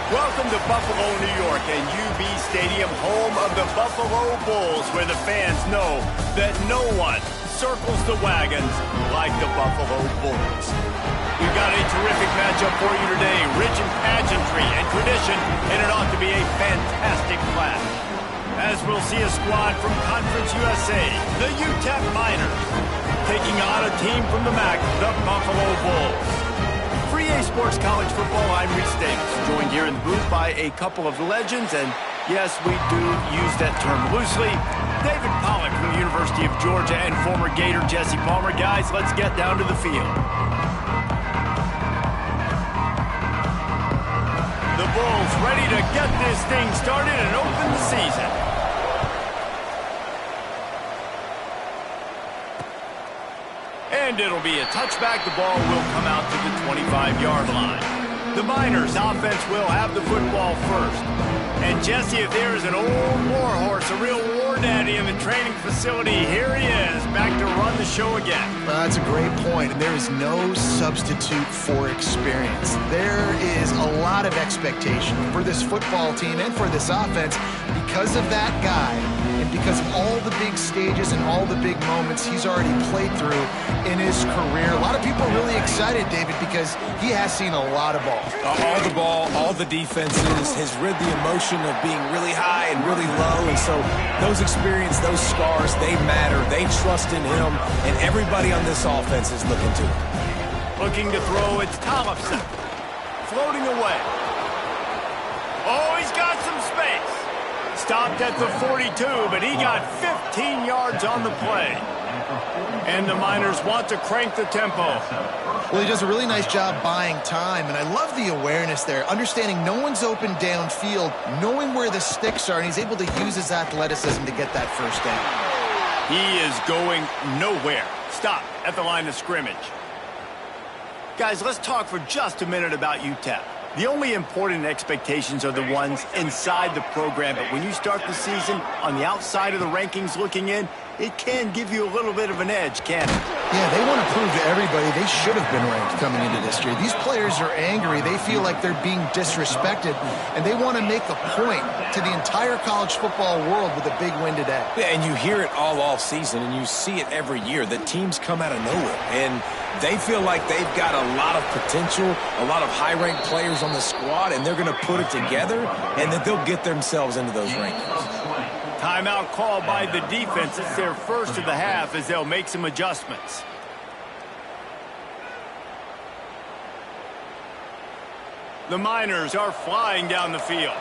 Welcome to Buffalo, New York, and UB Stadium, home of the Buffalo Bulls, where the fans know that no one circles the wagons like the Buffalo Bulls. We've got a terrific matchup for you today, rich in pageantry and tradition, and it ought to be a fantastic clash. As we'll see a squad from Conference USA, the UTEP Miners, taking on a team from the MAC, the Buffalo Bulls. For EA Sports College Football, I'm Reese Davis, joined here in the booth by a couple of legends, and yes, we do use that term loosely. David Pollack from the University of Georgia and former Gator Jesse Palmer. Guys, let's get down to the field. The Bulls ready to get this thing started and open the season. And it'll be a touchback. The ball will come out to the 25-yard line. The Miners offense will have the football first. And Jesse, if there is an old war horse, a real war daddy in the training facility, here he is, back to run the show again. That's a great point, and there is no substitute for experience. There is a lot of expectation for this football team and for this offense because of that guy and because of all the big stages and all the big moments he's already played through in his career. A lot of people are really excited, David, because he has seen a lot of ball. All the ball, all the defenses, has rid the emotion of being really high and really low, and so those experience, those scars, they matter. They trust in him, and everybody on this offense is looking to him. Looking to throw, it's Tollefson. Floating away. Oh, he's got some space. Stopped at the 42, but he got 15 yards on the play. And the Miners want to crank the tempo. Well, he does a really nice job buying time, and I love the awareness there, understanding no one's open downfield, knowing where the sticks are, and he's able to use his athleticism to get that first down. He is going nowhere. Stop at the line of scrimmage. Guys, let's talk for just a minute about UTEP. The only important expectations are the ones inside the program, but when you start the season on the outside of the rankings looking in, it can give you a little bit of an edge, can't it? Yeah, they want to prove to everybody they should have been ranked coming into this year. These players are angry. They feel like they're being disrespected, and they want to make a point to the entire college football world with a big win today. Yeah, and you hear it all off season, and you see it every year. The teams come out of nowhere, and they feel like they've got a lot of potential, a lot of high-ranked players on the squad, and they're going to put it together, and that they'll get themselves into those rankings. Timeout called by the defense. It's their first of the half as they'll make some adjustments. The Miners are flying down the field.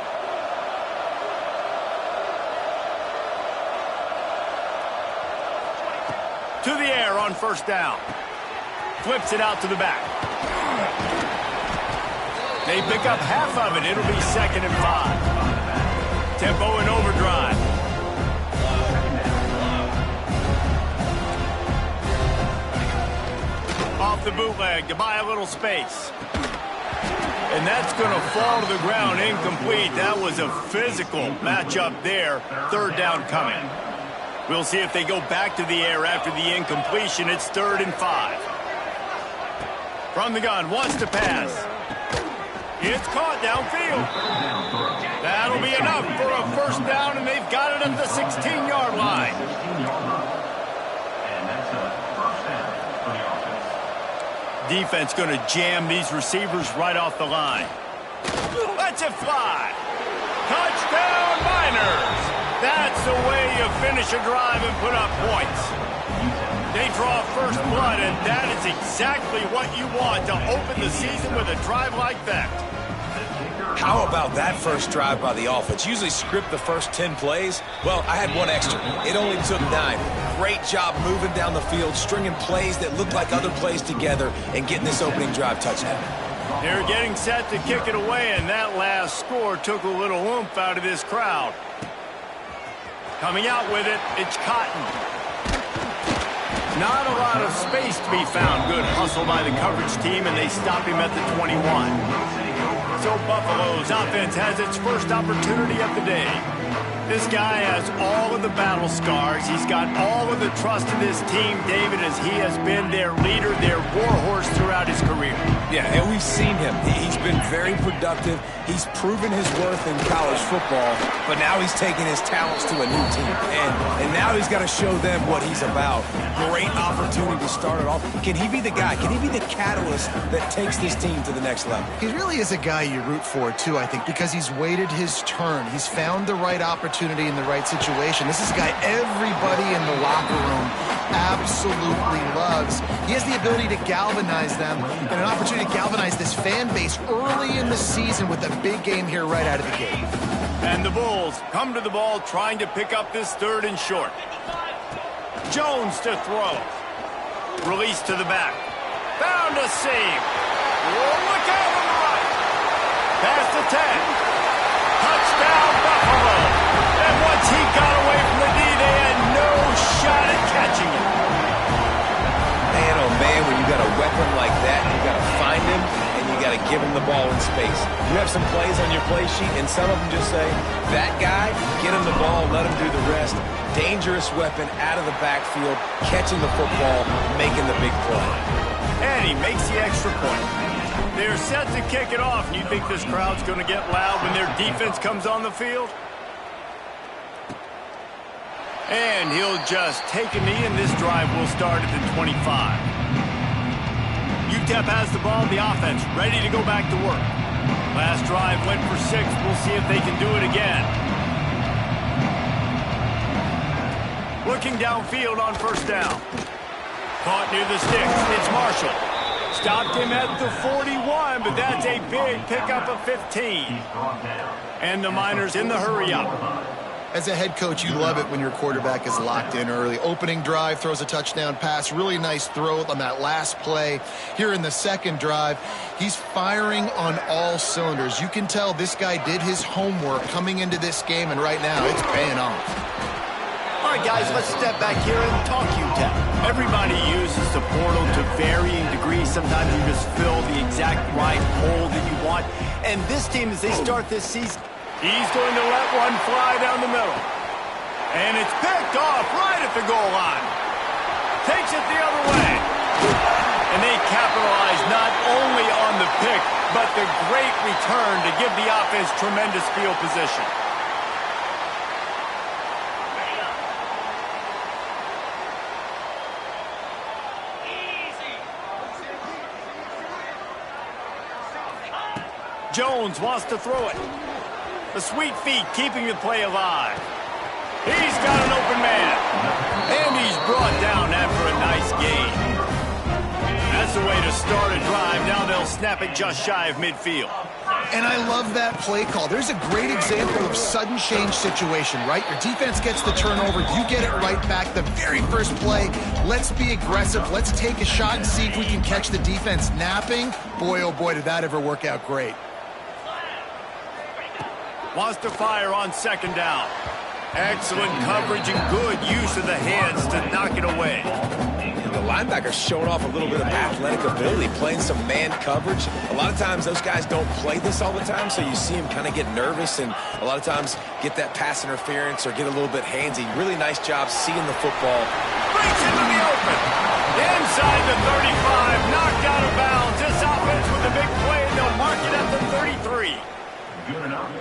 To the air on first down. Flips it out to the back. They pick up half of it. It'll be 2nd and 5. Tempo in overdrive. Off the bootleg to buy a little space. And that's going to fall to the ground incomplete. That was a physical matchup there. 3rd down coming. We'll see if they go back to the air after the incompletion. It's 3rd and 5. From the gun, wants to pass. It's caught downfield. That'll be enough for a first down, and they've got it at the 16-yard line. Defense going to jam these receivers right off the line. Let's it fly. Touchdown, Miners. That's the way you finish a drive and put up points. They draw first blood, and that is exactly what you want to open the season with a drive like that. How about that first drive by the offense? Usually script the first 10 plays. Well, I had one extra. It only took 9. Great job moving down the field, stringing plays that looked like other plays together, and getting this opening drive touchdown. They're getting set to kick it away, and that last score took a little oomph out of this crowd. Coming out with it, it's Cotton. Not a lot of space to be found. Good hustle by the coverage team, and they stop him at the 21. So Buffalo's offense has its first opportunity of the day. This guy has all of the battle scars. He's got all of the trust of this team, David, as he has been their leader, their warhorse throughout his career. Yeah, and we've seen him. He's been very productive. He's proven his worth in college football, but now he's taking his talents to a new team. And now he's got to show them what he's about. Great opportunity to start it off. Can he be the guy? Can he be the catalyst that takes this team to the next level? He really is a guy you root for, too, I think, because he's waited his turn. He's found the right opportunity in the right situation. This is a guy everybody in the locker room absolutely loves. He has the ability to galvanize them and an opportunity to galvanize this fan base early in the season with a big game here right out of the gate. And the Bulls come to the ball trying to pick up this 3rd and short. Jones to throw. Release to the back. Found a seam. Look out on the right. Pass to 10. Touchdown, Buffalo. And once he got away from the D, they had no shot at catching him. Man, oh man, when you got a weapon like that, you got to find him, and you got to give him the ball in space. You have some plays on your play sheet, and some of them just say, that guy, get him the ball, let him do the rest. Dangerous weapon out of the backfield, catching the football, making the big play. And he makes the extra point. They're set to kick it off. You think this crowd's going to get loud when their defense comes on the field? And he'll just take a knee, and this drive will start at the 25. UTEP has the ball, the offense ready to go back to work. Last drive went for 6. We'll see if they can do it again. Looking downfield on 1st down. Caught near the sticks. It's Marshall. Stopped him at the 41, but that's a big pickup of 15. And the Miners in the hurry-up. As a head coach, you love it when your quarterback is locked in early. Opening drive, throws a touchdown pass. Really nice throw on that last play. Here in the 2nd drive, he's firing on all cylinders. You can tell this guy did his homework coming into this game, and right now it's paying off. All right, guys, let's step back here and talk UTEP. Everybody uses the portal to varying degrees. Sometimes you just fill the exact right hole that you want. And this team, as they start this season, he's going to let one fly down the middle. And it's picked off right at the goal line. Takes it the other way. And they capitalize not only on the pick, but the great return to give the offense tremendous field position. Jones wants to throw it. The sweet feet keeping the play alive. He's got an open man. And he's brought down after a nice gain. That's the way to start a drive. Now they'll snap it just shy of midfield. And I love that play call. There's a great example of sudden change situation, right? Your defense gets the turnover. You get it right back. The very first play, let's be aggressive. Let's take a shot and see if we can catch the defense napping. Boy, oh boy, did that ever work out great. Wants to fire on 2nd down. Excellent coverage and good use of the hands to knock it away. And the linebacker's showing off a little bit of athletic ability, playing some man coverage. A lot of times those guys don't play this all the time, so you see him kind of get nervous and a lot of times get that pass interference or get a little bit handsy. Really nice job seeing the football. Breaks into the open. Inside the 35, knocked out of bounds. This offense with a big play, and they'll mark it at the 33.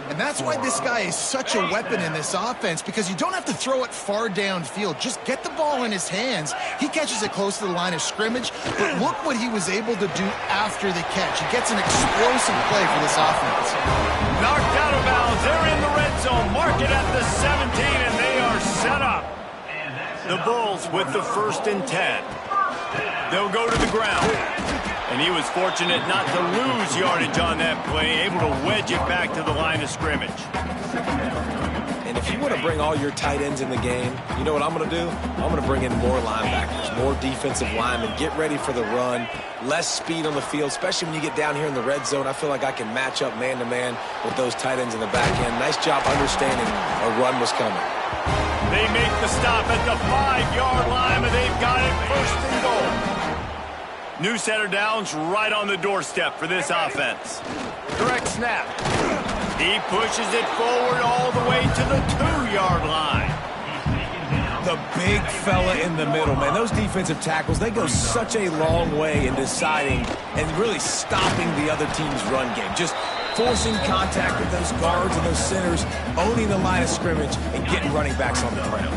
And that's why this guy is such a weapon in this offense, because you don't have to throw it far downfield. Just get the ball in his hands. He catches it close to the line of scrimmage, but look what he was able to do after the catch. He gets an explosive play for this offense. Knocked out of bounds. They're in the red zone. Mark it at the 17, and they are set up. The Bulls with the 1st and 10. They'll go to the ground. And he was fortunate not to lose yardage on that play, able to wedge it back to the line of scrimmage. And if you want to bring all your tight ends in the game, you know what I'm going to do? I'm going to bring in more linebackers, more defensive linemen, get ready for the run, less speed on the field, especially when you get down here in the red zone. I feel like I can match up man-to-man with those tight ends in the back end. Nice job understanding a run was coming. They make the stop at the 5-yard line, and they've got it 1st and goal. New set of downs right on the doorstep for this offense. Direct snap. He pushes it forward all the way to the 2-yard line. The big fella in the middle, man. Those defensive tackles, they go such a long way in deciding and really stopping the other team's run game. Just forcing contact with those guards and those centers, owning the line of scrimmage, and getting running backs on the ground.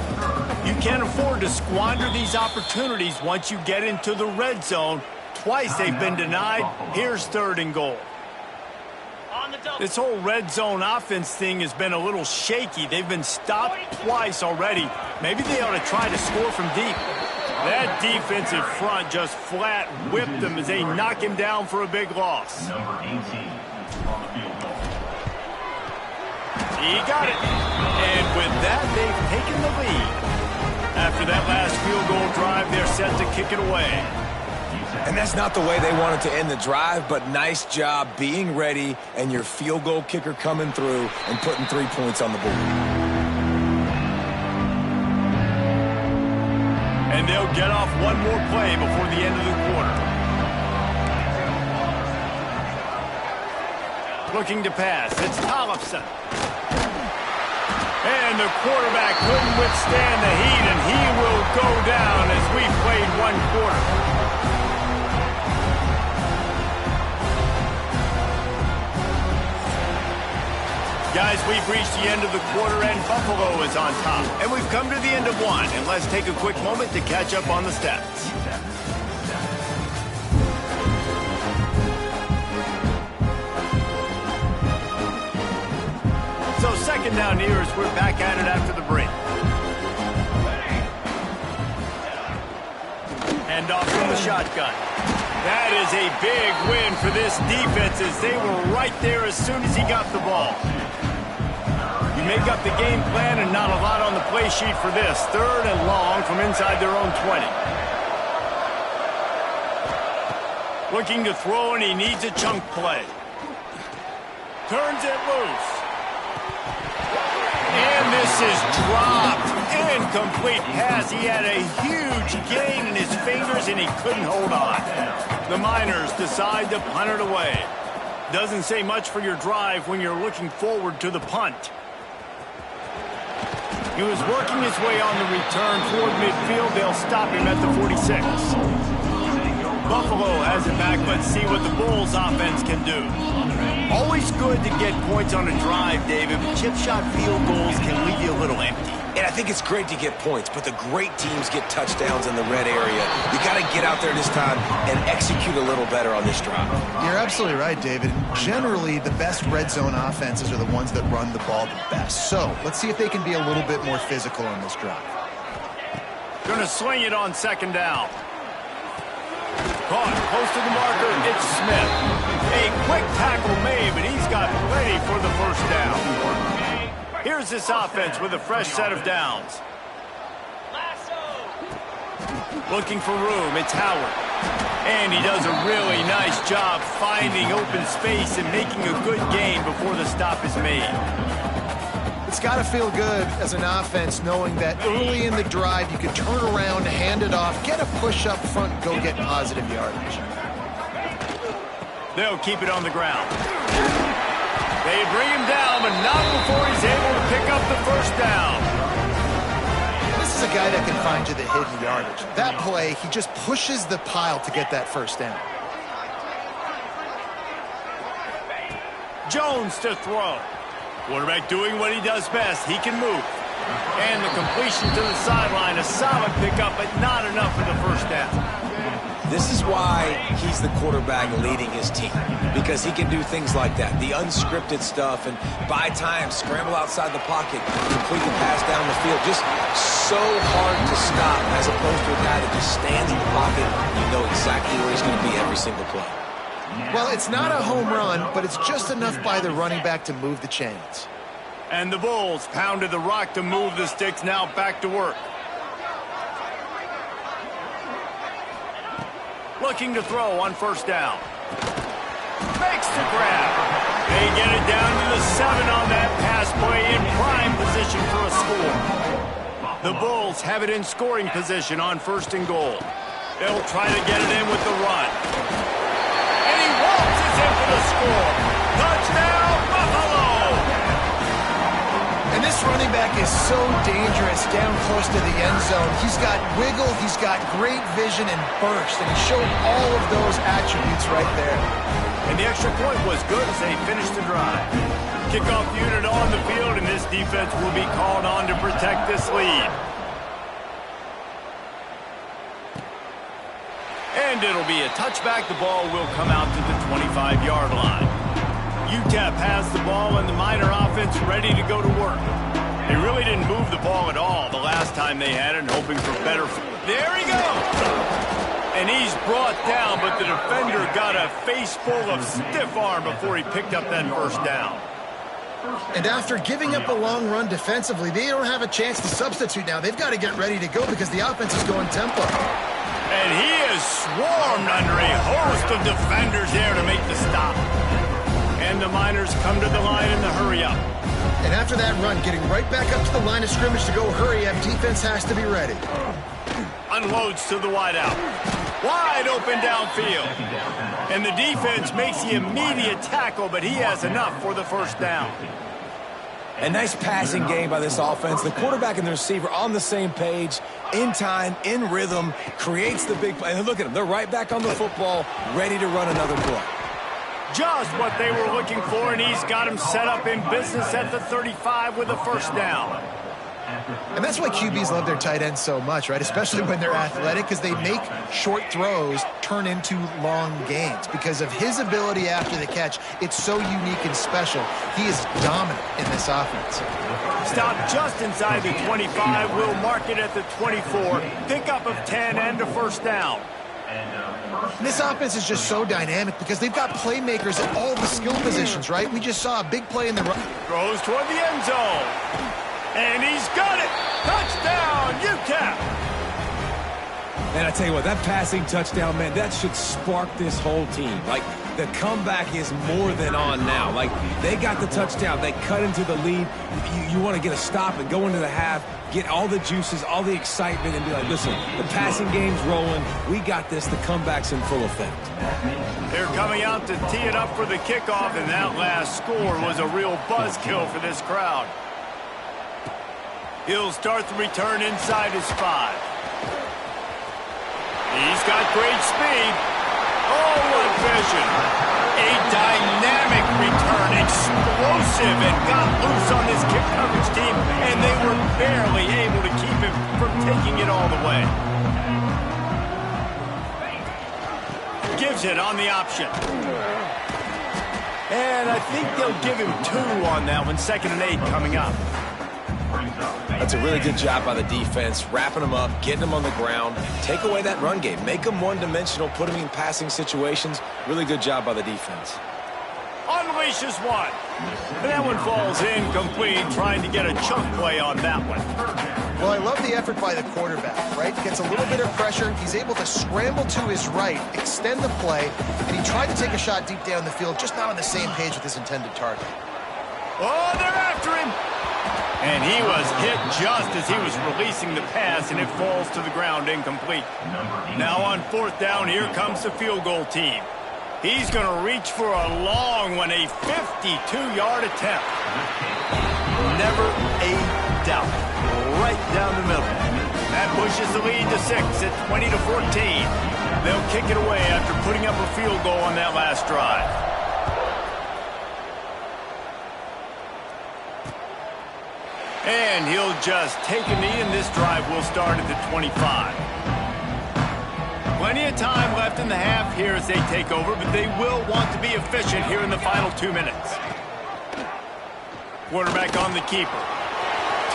You can't afford to squander these opportunities once you get into the red zone. Twice they've been denied. Here's 3rd and goal. This whole red zone offense thing has been a little shaky. They've been stopped twice already. Maybe they ought to try to score from deep. That defensive front just flat whipped them as they knock him down for a big loss. He got it. And with that, they've taken the lead. After that last field goal drive, they're set to kick it away. And that's not the way they wanted to end the drive, but nice job being ready and your field goal kicker coming through and putting 3 points on the board. And they'll get off one more play before the end of the quarter. Looking to pass. It's Tollefson. And the quarterback couldn't withstand the heat, and he will go down as we played 1 quarter. Guys, we've reached the end of the quarter, and Buffalo is on top. And we've come to the end of 1, and let's take a quick moment to catch up on the stats. So 2nd down here as we're back at it after the break. Hand off from the shotgun. That is a big win for this defense as they were right there as soon as he got the ball. You make up the game plan and not a lot on the play sheet for this. 3rd and long from inside their own 20. Looking to throw, and he needs a chunk play. Turns it loose. And this is dropped. Incomplete pass. He had a huge gain in his fingers, and he couldn't hold on. The Miners decide to punt it away. Doesn't say much for your drive when you're looking forward to the punt. He was working his way on the return toward midfield. They'll stop him at the 46. Buffalo has it back. Let's see what the Bulls offense can do. Always good to get points on a drive, David, but chip shot field goals can leave you a little empty. And I think it's great to get points, but the great teams get touchdowns in the red area. You got to get out there this time and execute a little better on this drive. You're absolutely right, David. Generally, the best red zone offenses are the ones that run the ball the best. So let's see if they can be a little bit more physical on this drive. Going to swing it on 2nd down. Caught close to the marker. It's Smith. A quick tackle made, but he's got plenty for the 1st down. Here's this offense with a fresh set of downs. Looking for room. It's Howard. And he does a really nice job finding open space and making a good gain before the stop is made. It's got to feel good as an offense knowing that early in the drive you can turn around, hand it off, get a push up front, and go get positive yardage. They'll keep it on the ground. They bring him down, but not before he's able to pick up the 1st down. This is a guy that can find you the hidden yardage. That play, he just pushes the pile to get that 1st down. Jones to throw. Quarterback doing what he does best. He can move. And the completion to the sideline, a solid pickup, but not enough for the 1st down. This is why he's the quarterback leading his team, because he can do things like that, the unscripted stuff, and buy time, scramble outside the pocket, complete the pass down the field. Just so hard to stop as opposed to a guy that just stands in the pocket. You know exactly where he's going to be every single play. Well, it's not a home run, but it's just enough by the running back to move the chains. And the Bulls pounded the rock to move the sticks, now back to work. Looking to throw on 1st down. Makes the grab. They get it down to the 7 on that pass play, in prime position for a score. The Bulls have it in scoring position on 1st and goal. They'll try to get it in with the run. And he waltzes in for the score. Touchdown, Buffalo! running back is so dangerous down close to the end zone. He's got wiggle, he's got great vision and burst, and he showed all of those attributes right there. And the extra point was good as they finished the drive. Kickoff unit on the field, and this defense will be called on to protect this lead. And it'll be a touchback. The ball will come out to the 25-yard line. UTEP has the ball, and the Miner offense ready to go to work. They really didn't move the ball at all the last time they had it, hoping for better. There he goes! And he's brought down, but the defender got a face full of stiff arm before he picked up that first down. And after giving up a long run defensively, they don't have a chance to substitute now. They've got to get ready to go because the offense is going tempo. And he is swarmed under a host of defenders there to make the stop. And the Miners come to the line in the hurry-up. And after that run, getting right back up to the line of scrimmage to go hurry-up, defense has to be ready. Unloads to the wideout. Wide open downfield. And the defense makes the immediate tackle, but he has enough for the first down. A nice passing game by this offense. The quarterback and the receiver on the same page, in time, in rhythm, creates the big play. And look at them. They're right back on the football, ready to run another play. Just what they were looking for, and he's got him set up in business at the 35 with a first down. And that's why QBs love their tight ends so much, right? Especially when they're athletic, because they make short throws turn into long gains. Because of his ability after the catch, it's so unique and special. He is dominant in this offense. Stop just inside the 25. We'll mark it at the 24. Pickup of 10 and a first down. This offense is just so dynamic because they've got playmakers at all the skill positions, right? We just saw a big play in the run. Throws toward the end zone. And he's got it! Touchdown, UTEP! And I tell you what, that passing touchdown, man, that should spark this whole team. Like, the comeback is more than on now. Like, they got the touchdown. They cut into the lead. You want to get a stop and go into the half, get all the juices, all the excitement, and be like, listen, the passing game's rolling. We got this. The comeback's in full effect. They're coming out to tee it up for the kickoff, and that last score was a real buzzkill for this crowd. He'll start the return inside his 5. He's got great speed. Oh, what vision. A dynamic return, explosive, and got loose on this kick coverage team, and they were barely able to keep him from taking it all the way. Gives it on the option. And I think they'll give him 2 on that one. 2nd and 8 coming up. That's a really good job by the defense, wrapping them up, getting them on the ground, take away that run game, make them one-dimensional, put them in passing situations. Really good job by the defense. Unleashes one. And that one falls incomplete, trying to get a chunk play on that one. Well, I love the effort by the quarterback, right? Gets a little bit of pressure. He's able to scramble to his right, extend the play, and he tried to take a shot deep down the field, just not on the same page with his intended target. Oh, they're after him. And he was hit just as he was releasing the pass, and it falls to the ground incomplete. Now on 4th down, here comes the field goal team. He's going to reach for a long one, a 52-yard attempt. Never a doubt. Right down the middle. That pushes the lead to 6 at 20-14. They'll kick it away after putting up a field goal on that last drive. And he'll just take a knee, and this drive will start at the 25. Plenty of time left in the half here as they take over, but they will want to be efficient here in the final 2 minutes. Quarterback on the keeper.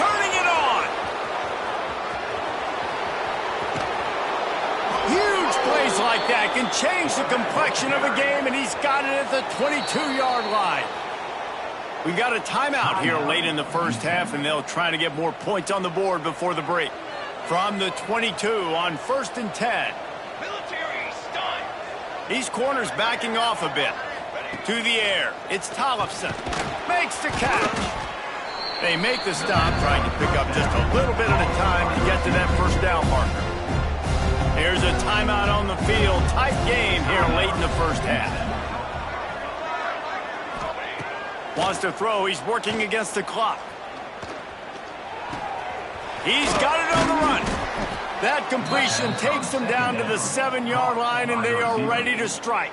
Turning it on! Huge plays like that can change the complexion of a game, and he's got it at the 22-yard line. We got a timeout here late in the first half, and they'll try to get more points on the board before the break. From the 22 on 1st and 10. These corners backing off a bit. To the air. It's Tollefson. Makes the catch. They make the stop, trying to pick up just a little bit at a time to get to that first down marker. Here's a timeout on the field. Tight game here late in the first half. Wants to throw. He's working against the clock. He's got it on the run. That completion takes them down to the 7-yard line, and they are ready to strike.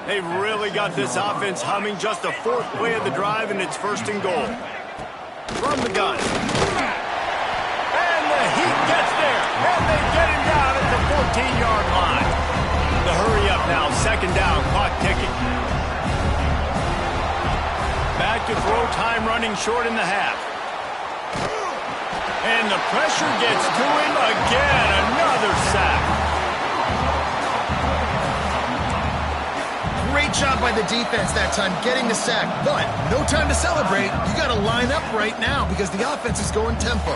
They've really got this offense humming. Just a 4th play of the drive, and it's 1st and goal. From the gun. And the heat gets there, and they get him down at the 14-yard line. The hurry up now, 2nd down, clock ticking. Back to throw, time running short in the half. And the pressure gets to him again. Another sack. Great job by the defense that time getting the sack, but no time to celebrate. You got to line up right now because the offense is going tempo.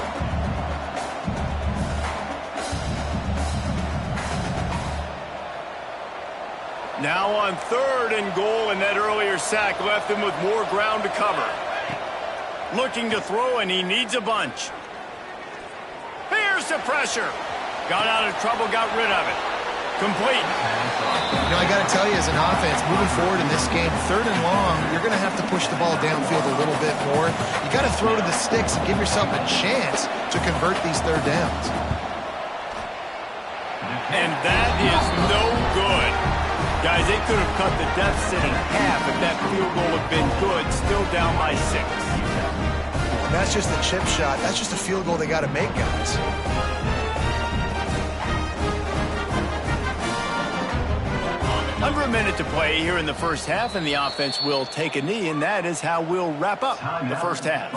Now on 3rd and goal, and that earlier sack left him with more ground to cover. Looking to throw, and he needs a bunch. Here's the pressure. Got out of trouble, got rid of it. Complete. You know, I got to tell you, as an offense, moving forward in this game, 3rd and long, you're going to have to push the ball downfield a little bit more. You got to throw to the sticks and give yourself a chance to convert these 3rd downs. And that is no good. Guys, they could have cut the deficit in half if that field goal had been good. Still down by 6. That's just a chip shot. That's just a field goal they got to make, guys. Under a minute to play here in the 1st half, and the offense will take a knee, and that is how we'll wrap up the 1st half.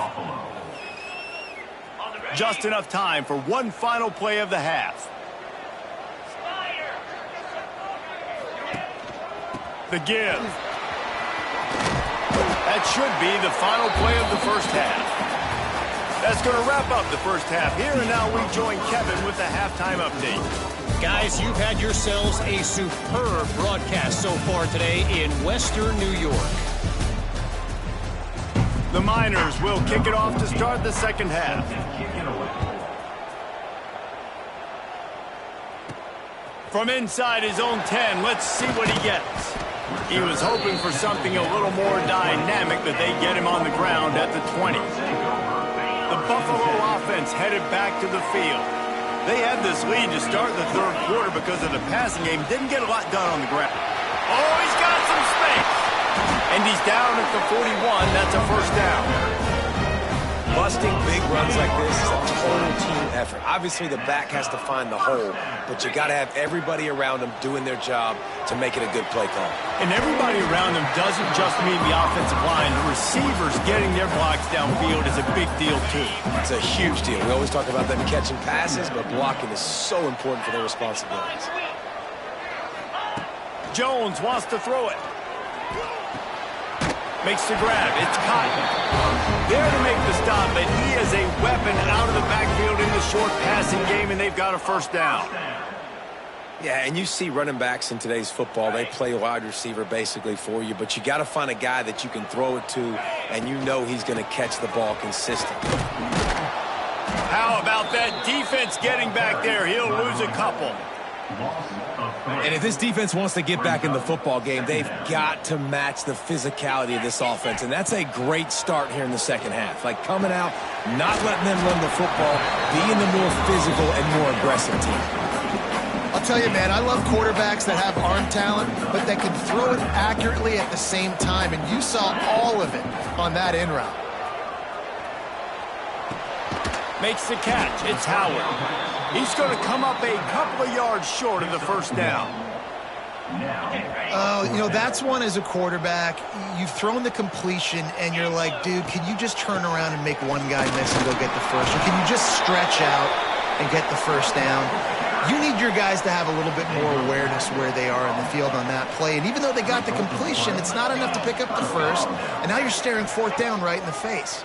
Just enough time for one final play of the half. The give. That should be the final play of the 1st half. That's going to wrap up the 1st half here, and now we join Kevin with the halftime update. Guys, you've had yourselves a superb broadcast so far today in Western New York. The Miners will kick it off to start the 2nd half. From inside his own 10, let's see what he gets. He was hoping for something a little more dynamic, but they get him on the ground at the 20. The Buffalo offense headed back to the field. They had this lead to start the 3rd quarter because of the passing game. Didn't get a lot done on the ground. Oh, he's got some space. And he's down at the 41. That's a 1st down. Busting big runs like this is a total team effort. Obviously, the back has to find the hole, but you got to have everybody around them doing their job to make it a good play call. And everybody around them doesn't just mean the offensive line. The receivers getting their blocks downfield is a big deal, too. It's a huge deal. We always talk about them catching passes, but blocking is so important for their responsibilities. Jones wants to throw it. Makes the grab. It's caught. There to make the stop, but he is a weapon out of the backfield in the short passing game, and they've got a 1st down. Yeah, and you see running backs in today's football, they play wide receiver basically for you, but you got to find a guy that you can throw it to, and you know he's going to catch the ball consistently. How about that defense getting back there? He'll lose a couple. And if this defense wants to get back in the football game, they've got to match the physicality of this offense. And that's a great start here in the 2nd half. Like coming out, not letting them run the football, being the more physical and more aggressive team. I'll tell you, man, I love quarterbacks that have arm talent, but that can throw it accurately at the same time. And you saw all of it on that in route. Makes the catch. It's Howard. He's going to come up a couple of yards short of the 1st down. Oh, you know, that's one as a quarterback. You've thrown the completion, and you're like, dude, can you just turn around and make one guy miss and go get the first? Or can you just stretch out and get the 1st down? You need your guys to have a little bit more awareness where they are in the field on that play. And even though they got the completion, it's not enough to pick up the 1st. And now you're staring 4th down right in the face.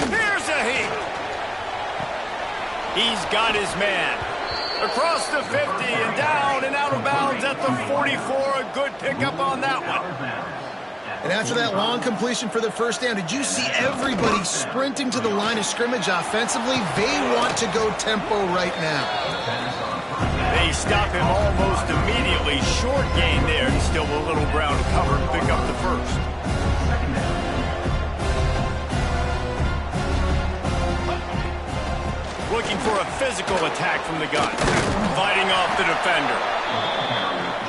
Here's a heat. He's got his man. Across the 50 and down and out of bounds at the 44. A good pickup on that one. And after that long completion for the 1st down, did you see everybody sprinting to the line of scrimmage offensively? They want to go tempo right now. They stop him almost immediately. Short gain there. Still a little ground to cover and pick up the 1st. for a physical attack from the gun. Fighting off the defender.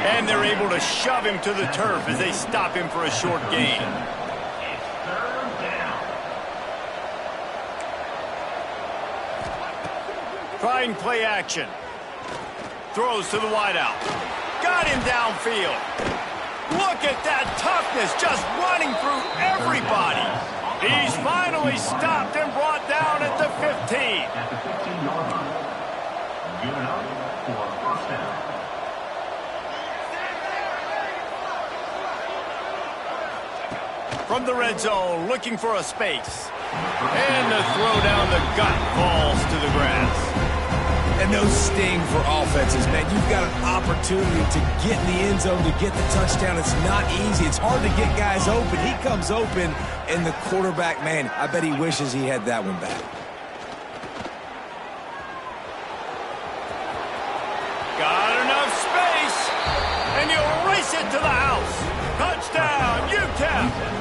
And they're able to shove him to the turf as they stop him for a short gain. Trying play action. Throws to the wideout. Got him downfield. Look at that toughness, just running through everybody. He's finally stopped and brought down at the 15. At the 15-yard line. Giving up for a first down. From the red zone, looking for a space. And the throw down the gut falls to the grass. And those sting for offenses, man. You've got an opportunity to get in the end zone, to get the touchdown. It's not easy. It's hard to get guys open. He comes open, and the quarterback, man, I bet he wishes he had that one back. Got enough space, and you'll race it to the house. Touchdown, UTEP.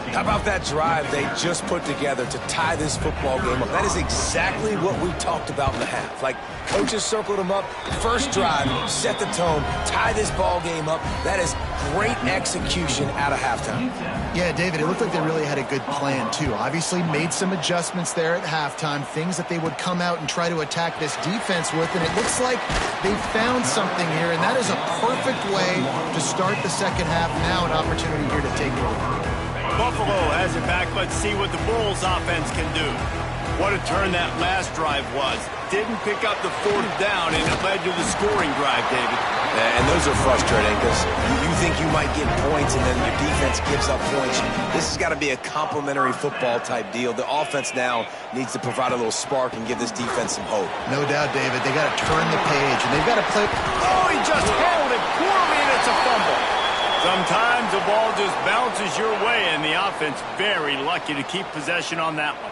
How about that drive they just put together to tie this football game up? That is exactly what we talked about in the half. Like, coaches circled them up. First drive, set the tone, tie this ball game up. That is great execution out of halftime. Yeah, David, it looked like they really had a good plan, too. Obviously made some adjustments there at halftime, things that they would come out and try to attack this defense with, and it looks like they found something here, and that is a perfect way to start the second half. Now an opportunity here to take over. Buffalo has it back. Let's see what the Bulls offense can do. What a turn that last drive was. Didn't pick up the fourth down, and it led to the scoring drive, David. Yeah, and those are frustrating because you think you might get points and then your defense gives up points. This has got to be a complimentary football type deal. The offense now needs to provide a little spark and give this defense some hope. No doubt, David. They got to turn the page, and they've got to play. Oh, he just handled it poorly, and it's a fumble. Sometimes the ball just bounces your way, and the offense very lucky to keep possession on that one.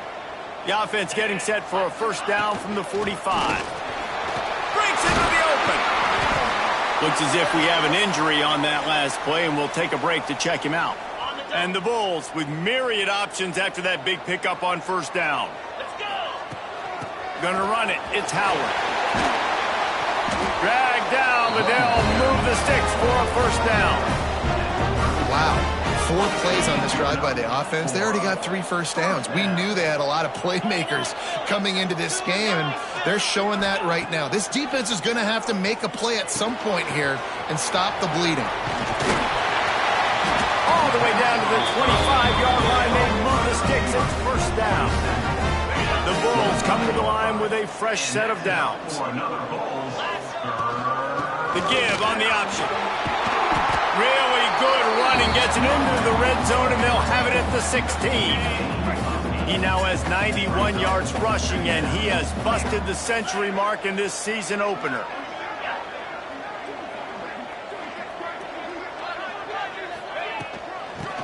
The offense getting set for a first down from the 45. Breaks into the open. Looks as if we have an injury on that last play, and we'll take a break to check him out. And the Bulls with myriad options after that big pickup on first down. Let's go. Gonna run it. It's Howard. Dragged down, but they'll move the sticks for a first down. Wow. 4 plays on this drive by the offense. They already got 3 first downs. We knew they had a lot of playmakers coming into this game, and they're showing that right now. This defense is going to have to make a play at some point here and stop the bleeding. All the way down to the 25-yard line. They move the sticks. It's first down. The Bulls come to the line with a fresh set of downs. The give on the option. Really good running, gets it into the red zone, and they'll have it at the 16. He now has 91 yards rushing, and he has busted the century mark in this season opener.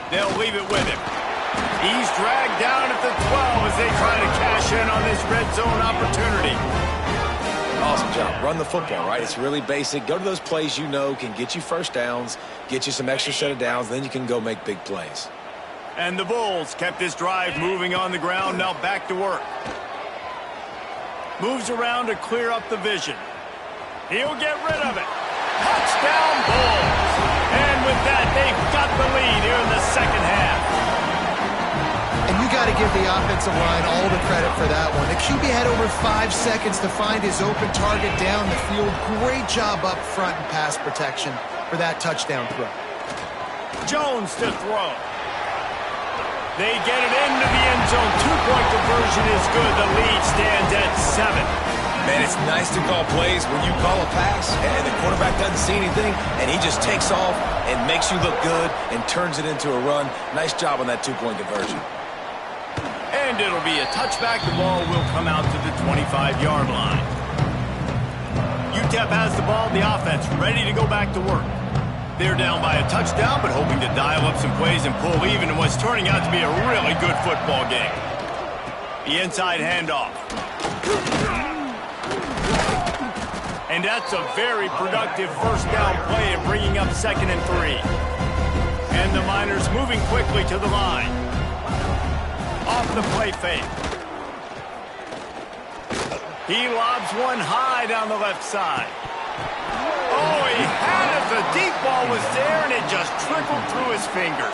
They'll leave it with him. He's dragged down at the 12 as they try to cash in on this red zone opportunity. Awesome job. Run the football, right? It's really basic. Go to those plays you know can get you first downs, get you some extra set of downs, then you can go make big plays. And the Bulls kept this drive moving on the ground, now back to work. Moves around to clear up the vision. He'll get rid of it. Touchdown, Bulls. And with that, they've got the lead here in the second half. And you got to give the offensive line all the credit for that one. The QB had over 5 seconds to find his open target down the field. Great job up front in pass protection for that touchdown throw. Jones to throw. They get it into the end zone. 2-point conversion is good. The lead stands at 7. Man, it's nice to call plays when you call a pass and the quarterback doesn't see anything and he just takes off and makes you look good and turns it into a run. Nice job on that 2-point conversion. And it'll be a touchback. The ball will come out to the 25-yard line. UTEP has the ball, the offense ready to go back to work. They're down by a touchdown, but hoping to dial up some plays and pull even in what's turning out to be a really good football game. The inside handoff. And that's a very productive first down play of bringing up 2nd and 3. And the Miners moving quickly to the line. Off the play fake. He lobs one high down the left side. Oh, he had it. The deep ball was there, and it just trickled through his fingers.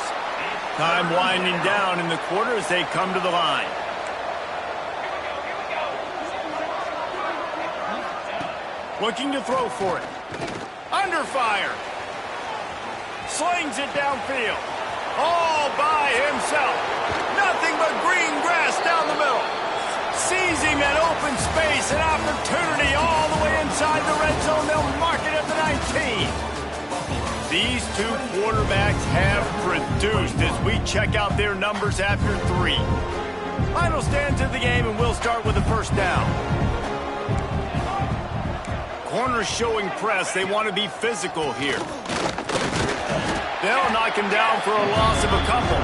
Time winding down in the quarter as they come to the line. Looking to throw for it. Under fire. Slings it downfield. All by himself. Nothing but green grass down the middle. Seizing that open space, an opportunity all the way inside the red zone. They'll mark it at the 19. These two quarterbacks have produced as we check out their numbers after 3. Final stands of the game, and we'll start with the first down. Corners showing press. They want to be physical here. They'll knock him down for a loss of a couple.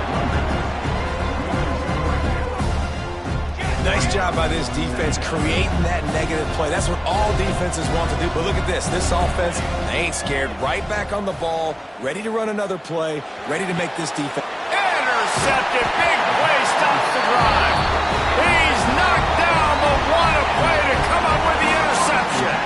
Nice job by this defense creating that negative play. That's what all defenses want to do. But look at this. This offense, they ain't scared. Right back on the ball, ready to run another play, ready to make this defense. Intercepted. Big play stops the drive. He's knocked down, but what a play to come up with the interception.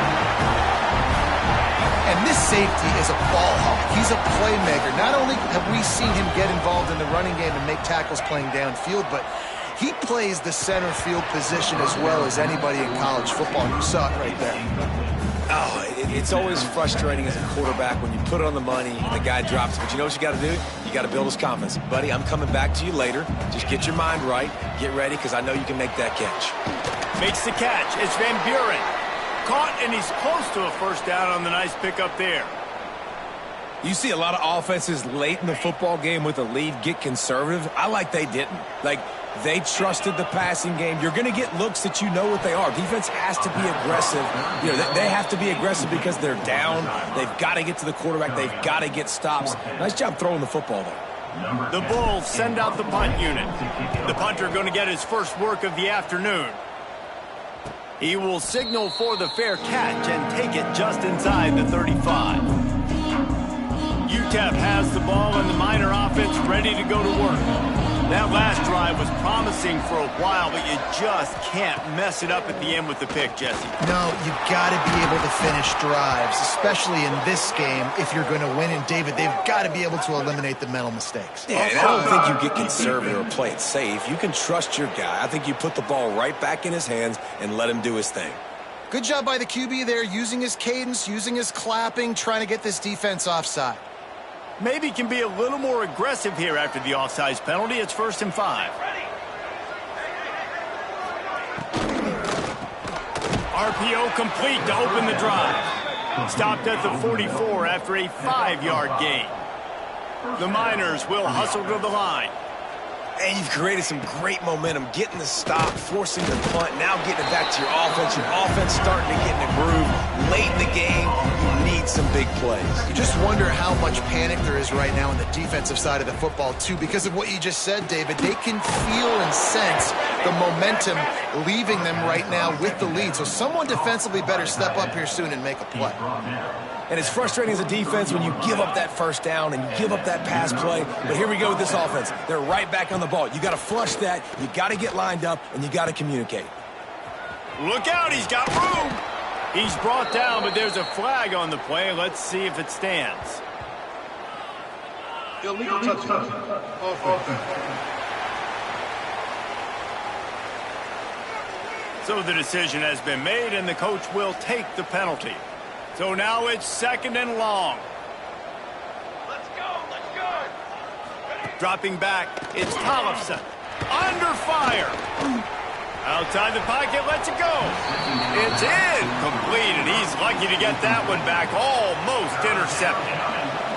And this safety is a ball hawk. He's a playmaker. Not only have we seen him get involved in the running game and make tackles playing downfield, but he plays the center field position as well as anybody in college football. You saw it right there. Oh, it's always frustrating as a quarterback when you put it on the money and the guy drops it. But you know what you got to do? You got to build his confidence. Buddy, I'm coming back to you later. Just get your mind right. Get ready, because I know you can make that catch. Makes the catch. It's Van Buren. Caught, and he's close to a first down on the nice pickup there. You see a lot of offenses late in the football game with a lead get conservative. I like they didn't. Like, they trusted the passing game. You're going to get looks that you know what they are. Defense has to be aggressive. You know, they have to be aggressive because they're down. They've got to get to the quarterback. They've got to get stops. Nice job throwing the football there. The Bulls send out the punt unit. The punter going to get his first work of the afternoon. He will signal for the fair catch and take it just inside the 35. UTEP has the ball and the Miner offense ready to go to work. That last drive was promising for a while, but you just can't mess it up at the end with the pick, Jesse. No, you've got to be able to finish drives, especially in this game. If you're going to win, and David, they've got to be able to eliminate the mental mistakes. Yeah, and I don't think you get conservative or play it safe. You can trust your guy. I think you put the ball right back in his hands and let him do his thing. Good job by the QB there, using his cadence, using his clapping, trying to get this defense offside. Maybe can be a little more aggressive here after the offsides penalty. It's 1st and 5. RPO complete to open the drive. Stopped at the 44 after a 5-yard gain. The Miners will hustle to the line. And you've created some great momentum, getting the stop, forcing the punt, now getting it back to your offense. Your offense starting to get in a groove. Late in the game, you need some big plays. You just wonder how much panic there is right now on the defensive side of the football, too. Because of what you just said, David, they can feel and sense the momentum leaving them right now with the lead. So someone defensively better step up here soon and make a play. And it's frustrating as a defense when you give up that first down and you give up that pass play. But here we go with this offense. They're right back on the ball. You got to flush that. You got to get lined up, and you got to communicate. Look out. He's got room. He's brought down, but there's a flag on the play. Let's see if it stands. Illegal touchdown. So the decision has been made, and the coach will take the penalty. So now it's 2nd and long. Let's go. Dropping back, it's Tollefson. Under fire. Outside the pocket, lets it go. It's in. Complete, and he's lucky to get that one back. Almost intercepted.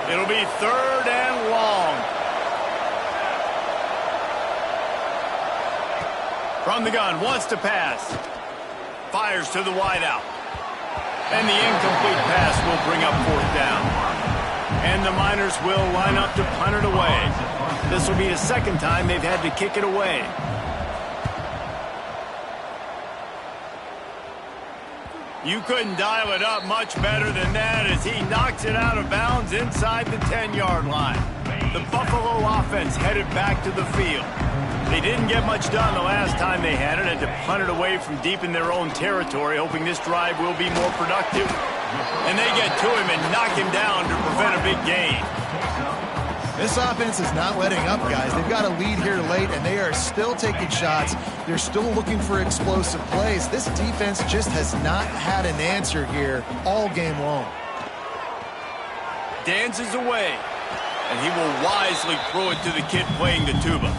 It'll be 3rd and long. From the gun, wants to pass. Fires to the wideout. And the incomplete pass will bring up 4th down. And the Miners will line up to punt it away. This will be the 2nd time they've had to kick it away. You couldn't dial it up much better than that as he knocks it out of bounds inside the 10-yard line. The Buffalo offense headed back to the field. They didn't get much done the last time they had it, to punt it away from deep in their own territory, hoping this drive will be more productive. And they get to him and knock him down to prevent a big gain. This offense is not letting up, guys. They've got a lead here late, and they are still taking shots. They're still looking for explosive plays. This defense just has not had an answer here all game long. Dances away, and he will wisely throw it to the kid playing the tuba.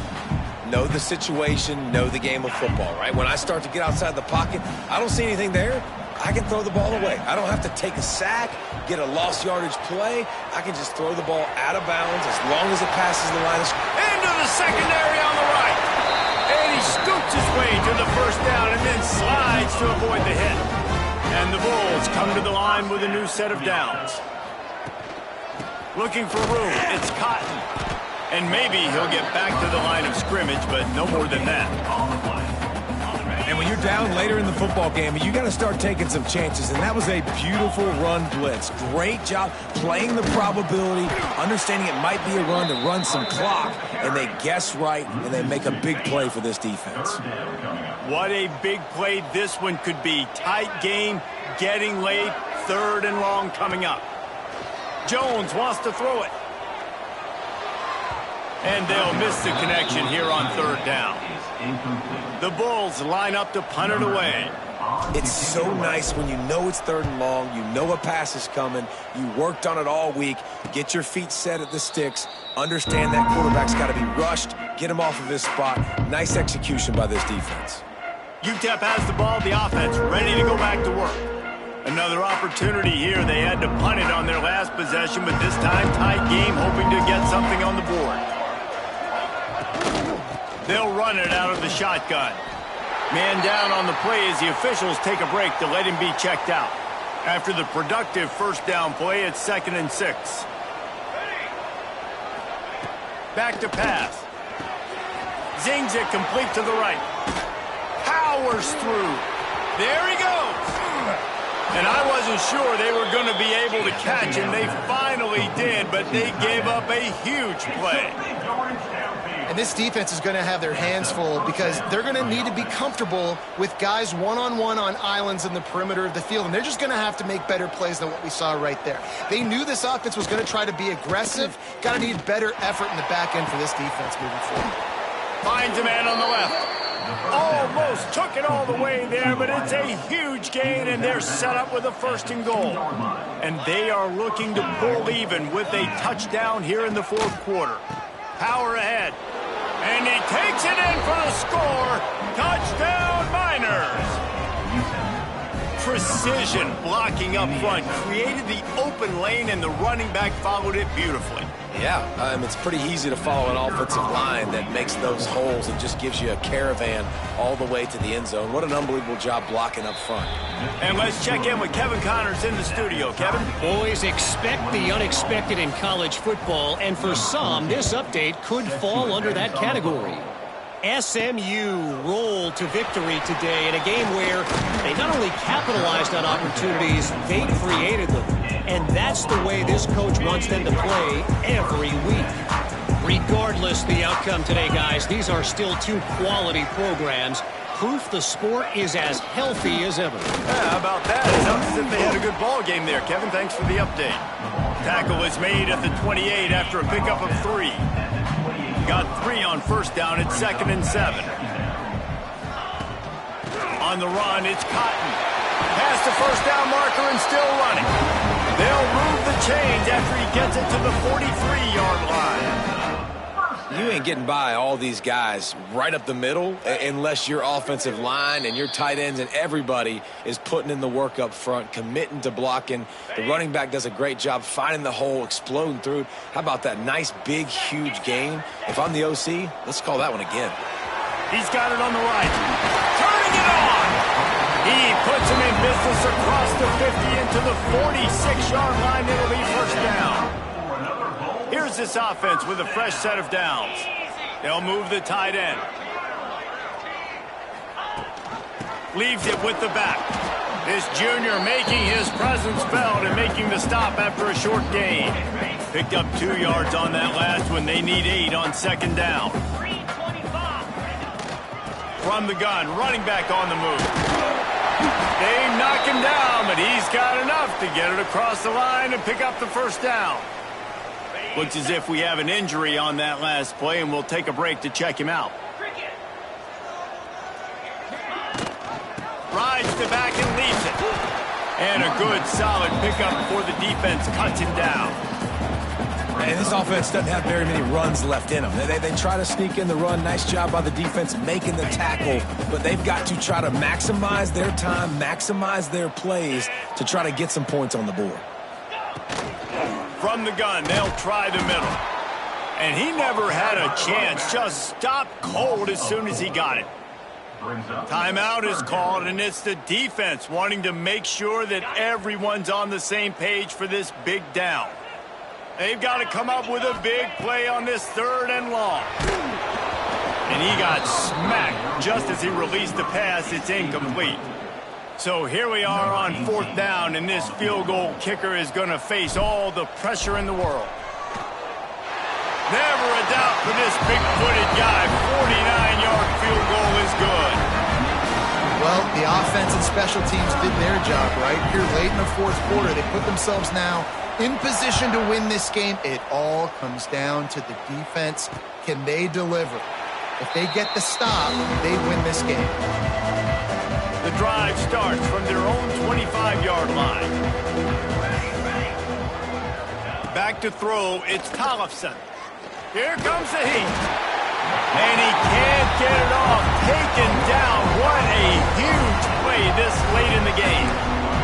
Know the situation, know the game of football, right? When I start to get outside the pocket, I don't see anything there. I can throw the ball away. I don't have to take a sack, get a lost yardage play. I can just throw the ball out of bounds as long as it passes the line of scrimmage. Into the secondary on the right. And he scoops his way to the first down and then slides to avoid the hit. And the Bulls come to the line with a new set of downs. Looking for room, it's Cotton. And maybe he'll get back to the line of scrimmage, but no more than that. And when you're down later in the football game, you got to start taking some chances. And that was a beautiful run blitz. Great job playing the probability, understanding it might be a run to run some clock. And they guess right, and they make a big play for this defense. What a big play this one could be. Tight game, getting late, 3rd and long coming up. Jones wants to throw it. And they'll miss the connection here on 3rd down. The Bulls line up to punt it away. It's so nice when you know it's 3rd and long, you know a pass is coming, you worked on it all week, get your feet set at the sticks, understand that quarterback's got to be rushed, get him off of his spot. Nice execution by this defense. UTEP has the ball, the offense ready to go back to work. Another opportunity here. They had to punt it on their last possession, but this time tight game, hoping to get something on the board. They'll run it out of the shotgun. Man down on the play as the officials take a break to let him be checked out. After the productive first down play, it's 2nd and 6. Back to pass. Zings it complete to the right. Powers through. There he goes. And I wasn't sure they were going to be able to catch him. They finally did, but they gave up a huge play. And this defense is going to have their hands full because they're going to need to be comfortable with guys one-on-one on islands in the perimeter of the field. And they're just going to have to make better plays than what we saw right there. They knew this offense was going to try to be aggressive. Got to need better effort in the back end for this defense moving forward. Finds a man on the left. Almost took it all the way there, but it's a huge gain, and they're set up with a 1st and goal. And they are looking to pull even with a touchdown here in the 4th quarter. Power ahead. And he takes it in for the score. Touchdown, Miners. Precision blocking up front created the open lane, and the running back followed it beautifully. Yeah, it's pretty easy to follow an offensive line that makes those holes and just gives you a caravan all the way to the end zone. What an unbelievable job blocking up front. And let's check in with Kevin Connors in the studio. Kevin? Boys, expect the unexpected in college football, and for some, this update could fall under that category. SMU rolled to victory today in a game where they not only capitalized on opportunities, they created them. And that's the way this coach wants them to play every week. Regardless the outcome today, guys, these are still 2 quality programs. Proof the sport is as healthy as ever. Yeah, how about that? It sounds as if they had a good ball game there. Kevin, thanks for the update. Tackle is made at the 28 after a pickup of 3. Got 3 on 1st down. It's 2nd and 7. On the run, it's Cotton. Past the 1st down marker and still running. They'll move the chains after he gets it to the 43-yard line. You ain't getting by all these guys right up the middle unless your offensive line and your tight ends and everybody is putting in the work up front, committing to blocking. The running back does a great job finding the hole, exploding through. How about that nice, big, huge gain? If I'm the OC, let's call that one again. He's got it on the right. Turning it on. He puts him in business across the 50 into the 46-yard line. It'll be 1st down. Here's this offense with a fresh set of downs. They'll move the tight end. Leaves it with the back. This junior making his presence felt and making the stop after a short gain. Picked up 2 yards on that last one. They need 8 on 2nd down. From the gun, running back on the move. They knock him down, but he's got enough to get it across the line and pick up the first down. Looks as if we have an injury on that last play, and we'll take a break to check him out. Rides to back and leaves it. And a good, solid pickup before the defense cuts him down. And this offense doesn't have very many runs left in them. They try to sneak in the run. Nice job by the defense making the tackle. But they've got to try to maximize their time, maximize their plays to try to get some points on the board. From the gun, they'll try the middle. And he never had a chance. Just stopped cold as soon as he got it. Timeout is called, and it's the defense wanting to make sure that everyone's on the same page for this big down. They've got to come up with a big play on this 3rd and long. And he got smacked just as he released the pass. It's incomplete. So here we are on 4th down, and this field goal kicker is going to face all the pressure in the world. Never a doubt for this big-footed guy. 49-yard field goal is good. Well, the offense and special teams did their job right here late in the 4th quarter. They put themselves now in position to win this game. It all comes down to the defense. Can they deliver? If they get the stop, they win this game. The drive starts from their own 25-yard line. Back to throw, it's Tollefson. Here comes the heat. And he can't get it off. Taken down. What a huge play this late in the game.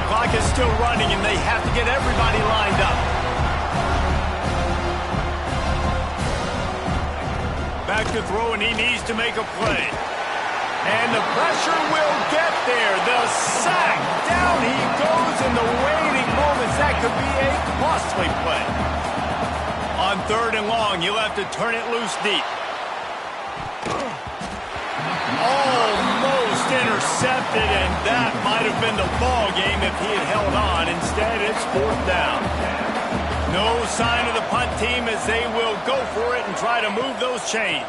Clock is still running, and they have to get everybody lined up. Back to throw, and he needs to make a play. And the pressure will get there. The sack. Down he goes in the waiting moments. That could be a costly play. On 3rd and long, you'll have to turn it loose deep. Almost intercepted, and that might have been the ball game if he had held on. Instead, it's 4th down. No sign of the punt team as they will go for it and try to move those chains.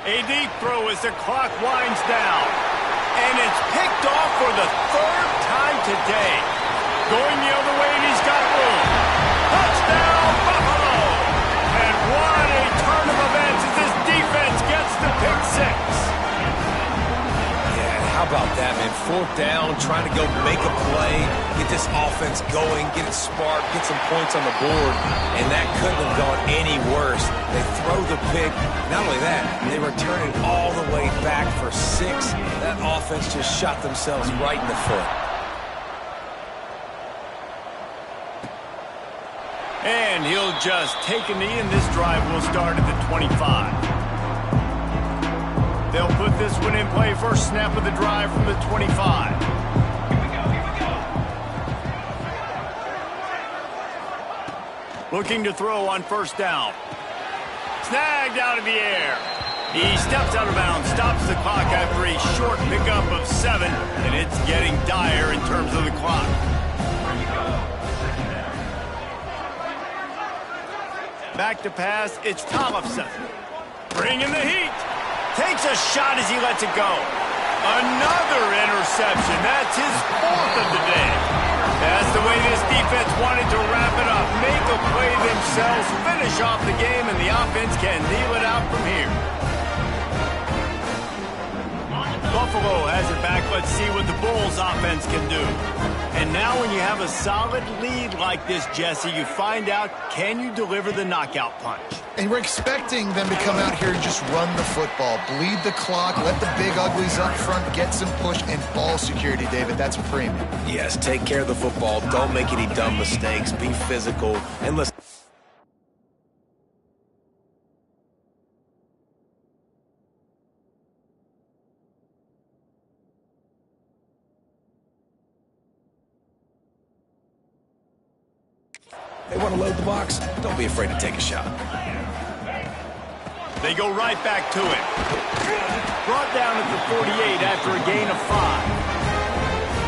A deep throw as the clock winds down. And it's picked off for the 3rd time today. Going the other way, and he's got room. Touchdown, Buffalo! And what a turn of events as this defense gets the pick 6. Yeah, how about that, man? 4th down, trying to go make a play, get this offense going, get it sparked, get some points on the board, and that couldn't have gone any worse. They throw the pick. Not only that, they return it all the way back for 6. That offense just shot themselves right in the foot. And he'll just take a knee, and this drive will start at the 25. They'll put this one in play. First snap of the drive from the 25. Looking to throw on 1st down. Snagged out of the air. He steps out of bounds, stops the clock after a short pickup of 7, and it's getting dire in terms of the clock. Back to pass, it's Tollefson. Bringing the heat. Takes a shot as he lets it go. Another interception. That's his 4th of the day. That's the way this defense wanted to wrap it up. Make a play themselves, finish off the game, and the offense can kneel it out from here. Buffalo has it back. Let's see what the Bulls offense can do. And now when you have a solid lead like this, Jesse, you find out, can you deliver the knockout punch? And we're expecting them to come out here and just run the football, bleed the clock, let the big uglies up front get some push and ball security, David. That's a premium. Yes, take care of the football. Don't make any dumb mistakes. Be physical. And listen. They want to load the box? Don't be afraid to take a shot. They go right back to it. Brought down at the 48 after a gain of 5.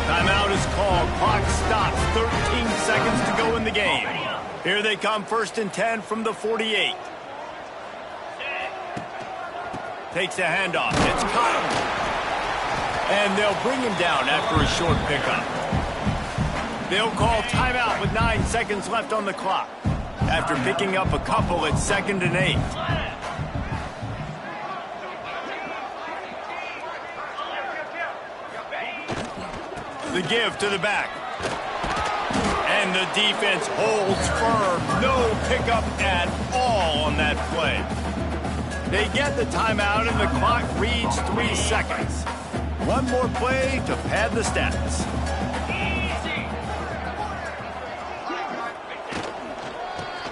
Timeout is called. Clock stops. 13 seconds to go in the game. Here they come, 1st and 10 from the 48. Takes a handoff. It's caught. And they'll bring him down after a short pickup. They'll call timeout with 9 seconds left on the clock. After picking up a couple, it's 2nd and 8. The give to the back. And the defense holds firm. No pickup at all on that play. They get the timeout and the clock reads 3 seconds. One more play to pad the stats.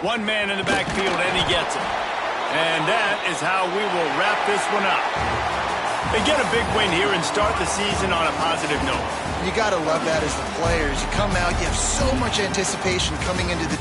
One man in the backfield and he gets it. And that is how we will wrap this one up. They get a big win here and start the season on a positive note. You got to love that as the players. You come out, you have so much anticipation coming into the